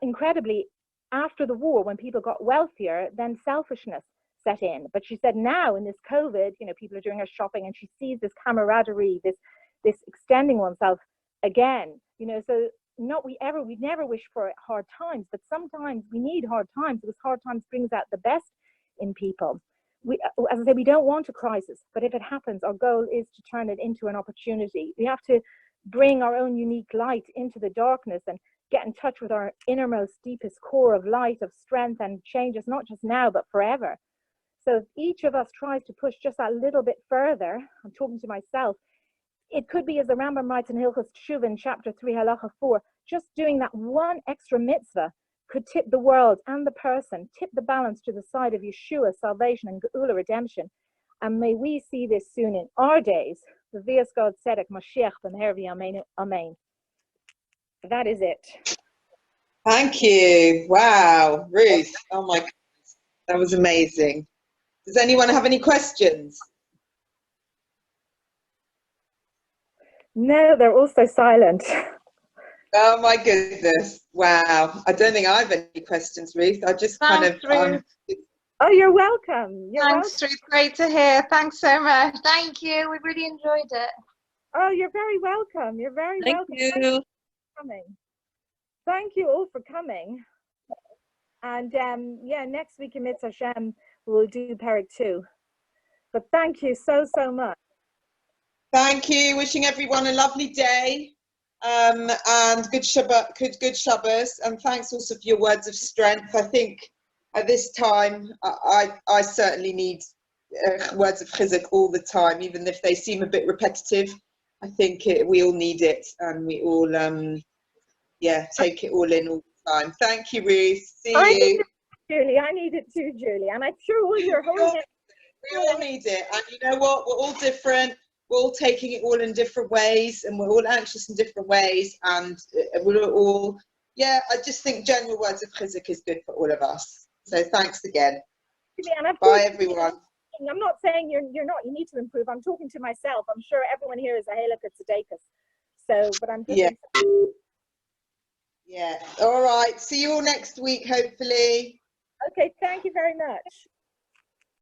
S3: incredibly, after the war, when people got wealthier, then selfishness set in. But she said now in this COVID, you know, people are doing her shopping, and she sees this camaraderie, this extending oneself again, you know. So we never wish for hard times, but sometimes we need hard times, because hard times brings out the best in people. As I say, we don't want a crisis, but if it happens, our goal is to turn it into an opportunity. We have to bring our own unique light into the darkness and get in touch with our innermost, deepest core of light, of strength, and change us not just now, but forever. So if each of us tries to push just that little bit further, I'm talking to myself, it could be, as the Rambam writes in Hilchos Teshuva in chapter 3, halacha 4, just doing that one extra mitzvah could tip the world and the person, tip the balance to the side of Yeshua, salvation, and Geula, redemption. And may we see this soon in our days. V'vias God Tzedek Mashiach b'meher v'yameinu. Amen. That is it.
S1: Thank you. Wow, Ruth. Oh my goodness, that was amazing. Does anyone have any questions?
S3: No, they're all so silent.
S1: Oh my goodness. Wow. I don't think I have any questions, Ruth. I just
S4: Thanks, Ruth.
S3: Oh, you're welcome.
S4: Thanks, Ruth. Great to hear. Thanks so much. Thank you. We really enjoyed it.
S3: Oh, you're very welcome. You're very welcome.
S2: Thank you.
S3: Thank you for coming. Thank you all for coming. And yeah, next week in Mitzvah Hashem, we'll do Perek 2. But thank you so much.
S1: Thank you. Wishing everyone a lovely day. And good Shabbos, and thanks also for your words of strength. I think at this time, I certainly need words of chizuk all the time, even if they seem a bit repetitive. I think we all need it, and we all, take it all in all the time. Thank you, Ruth. See you.
S3: Julie, I need it too, Julie, and I'm sure all your whole.
S1: We all need it, and you know what? We're all different. We're all taking it all in different ways, and we're all anxious in different ways, and we're all, I just think general words of chizuk is good for all of us. So thanks again. Bye, everyone.
S3: I'm not saying you're not, you need to improve. I'm talking to myself. I'm sure everyone here is a halakha tzedekah. So, but I'm just
S1: all right. See you all next week, hopefully.
S3: Okay, thank you very much.